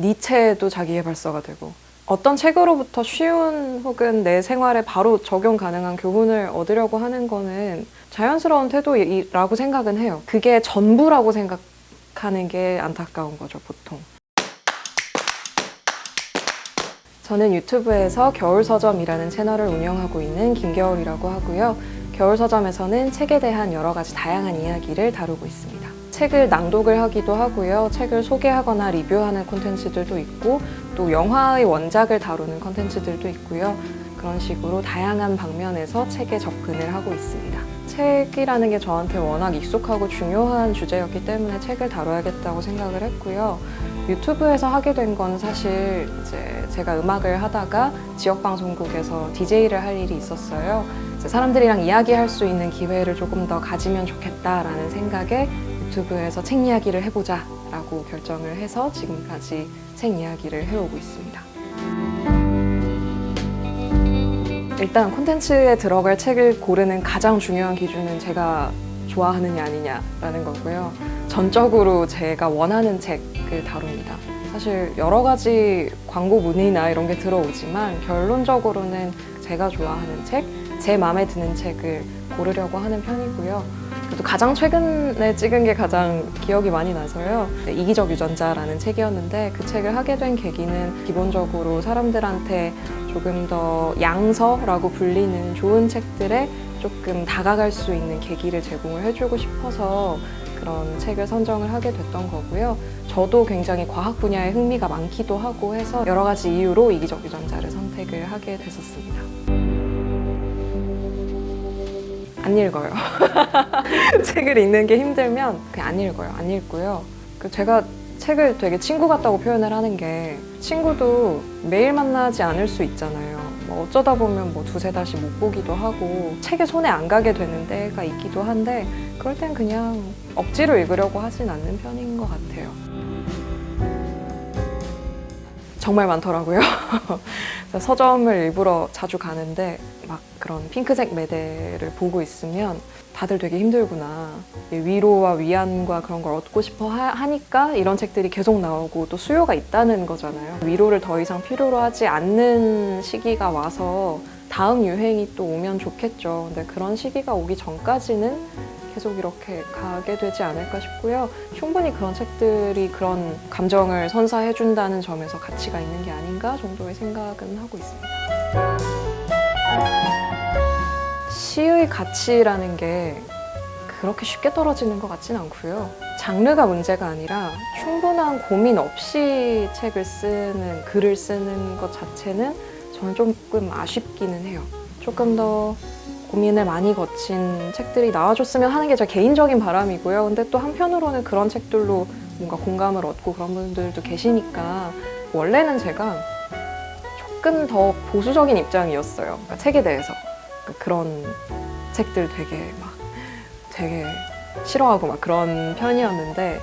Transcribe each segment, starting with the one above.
니체도 자기계발서가 되고, 어떤 책으로부터 쉬운 혹은 내 생활에 바로 적용 가능한 교훈을 얻으려고 하는 거는 자연스러운 태도라고 생각은 해요. 그게 전부라고 생각하는 게 안타까운 거죠, 보통. 저는 유튜브에서 겨울서점이라는 채널을 운영하고 있는 김겨울이라고 하고요. 겨울서점에서는 책에 대한 여러 가지 다양한 이야기를 다루고 있습니다. 책을 낭독을 하기도 하고요. 책을 소개하거나 리뷰하는 콘텐츠들도 있고, 또 영화의 원작을 다루는 콘텐츠들도 있고요. 그런 식으로 다양한 방면에서 책에 접근을 하고 있습니다. 책이라는 게 저한테 워낙 익숙하고 중요한 주제였기 때문에 책을 다뤄야겠다고 생각을 했고요. 유튜브에서 하게 된 건 사실 이제 제가 음악을 하다가 지역방송국에서 DJ를 할 일이 있었어요. 이제 사람들이랑 이야기할 수 있는 기회를 조금 더 가지면 좋겠다라는 생각에 유튜브에서 책 이야기를 해보자 라고 결정을 해서 지금까지 책 이야기를 해오고 있습니다. 일단 콘텐츠에 들어갈 책을 고르는 가장 중요한 기준은 제가 좋아하느냐 아니냐라는 거고요. 전적으로 제가 원하는 책을 다룹니다. 사실 여러 가지 광고 문의나 이런 게 들어오지만 결론적으로는 제가 좋아하는 책, 제 마음에 드는 책을 고르려고 하는 편이고요. 그래도 가장 최근에 찍은 게 가장 기억이 많이 나서요. 이기적 유전자라는 책이었는데 그 책을 하게 된 계기는 기본적으로 사람들한테 조금 더 양서라고 불리는 좋은 책들에 조금 다가갈 수 있는 계기를 제공을 해주고 싶어서 그런 책을 선정을 하게 됐던 거고요. 저도 굉장히 과학 분야에 흥미가 많기도 하고 해서 여러 가지 이유로 이기적 유전자를 선택을 하게 됐었습니다. 안 읽어요. 책을 읽는 게 힘들면 그냥 안 읽어요. 안 읽고요. 제가 책을 되게 친구 같다고 표현을 하는 게, 친구도 매일 만나지 않을 수 있잖아요. 어쩌다 보면 두세 달씩 못 보기도 하고 책에 손에 안 가게 되는 때가 있기도 한데, 그럴 땐 그냥 억지로 읽으려고 하진 않는 편인 것 같아요. 정말 많더라고요. 서점을 일부러 자주 가는데 막 그런 핑크색 매대를 보고 있으면 다들 되게 힘들구나, 위로와 위안과 그런 걸 얻고 싶어 하니까 이런 책들이 계속 나오고 또 수요가 있다는 거잖아요. 위로를 더 이상 필요로 하지 않는 시기가 와서 다음 유행이 또 오면 좋겠죠. 근데 그런 시기가 오기 전까지는 계속 이렇게 가게 되지 않을까 싶고요. 충분히 그런 책들이 그런 감정을 선사해준다는 점에서 가치가 있는 게 아닌가 정도의 생각은 하고 있습니다. 시의 가치라는 게 그렇게 쉽게 떨어지는 것 같진 않고요. 장르가 문제가 아니라 충분한 고민 없이 글을 쓰는 것 자체는 저는 조금 아쉽기는 해요. 조금 더 고민을 많이 거친 책들이 나와줬으면 하는 게 제 개인적인 바람이고요. 근데 또 한편으로는 그런 책들로 뭔가 공감을 얻고 그런 분들도 계시니까, 원래는 제가 조금 더 보수적인 입장이었어요. 그러니까 책에 대해서. 그러니까 그런 책들 되게 싫어하고 그런 편이었는데,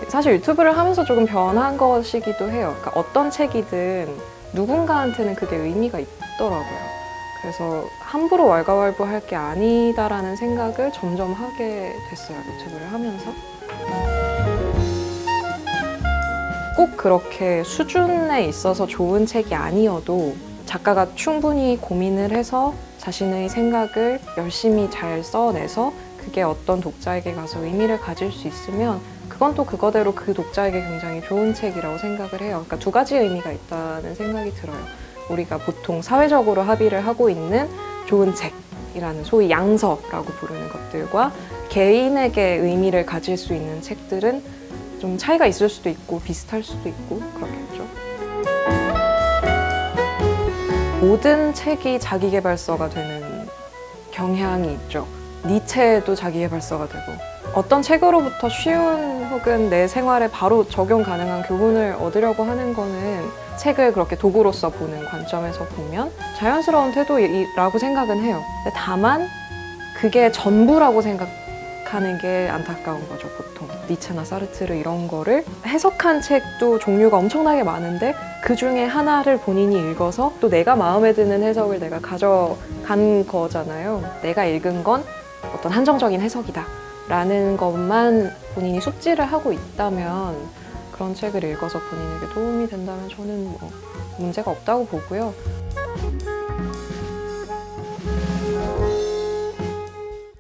사실 유튜브를 하면서 조금 변한 것이기도 해요. 그러니까 어떤 책이든 누군가한테는 그게 의미가 있더라고요. 그래서 함부로 왈가왈부할 게 아니다라는 생각을 점점 하게 됐어요, 유튜브를 하면서. 꼭 그렇게 수준에 있어서 좋은 책이 아니어도 작가가 충분히 고민을 해서 자신의 생각을 열심히 잘 써내서 그게 어떤 독자에게 가서 의미를 가질 수 있으면 그건 또 그거대로 그 독자에게 굉장히 좋은 책이라고 생각을 해요. 그러니까 두 가지 의미가 있다는 생각이 들어요. 우리가 보통 사회적으로 합의를 하고 있는 좋은 책이라는 소위 양서라고 부르는 것들과 개인에게 의미를 가질 수 있는 책들은 좀 차이가 있을 수도 있고 비슷할 수도 있고 그렇겠죠. 모든 책이 자기계발서가 되는 경향이 있죠. 니체도 자기계발서가 되고, 어떤 책으로부터 쉬운 혹은 내 생활에 바로 적용 가능한 교훈을 얻으려고 하는 거는 책을 그렇게 도구로서 보는 관점에서 보면 자연스러운 태도라고 생각은 해요. 근데 다만 그게 전부라고 생각하는 게 안타까운 거죠, 보통. 니체나 사르트르 이런 거를 해석한 책도 종류가 엄청나게 많은데 그 중에 하나를 본인이 읽어서 또 내가 마음에 드는 해석을 내가 가져간 거잖아요. 내가 읽은 건 어떤 한정적인 해석이다 라는 것만 본인이 숙지를 하고 있다면 그런 책을 읽어서 본인에게 도움이 된다면 저는 뭐 문제가 없다고 보고요.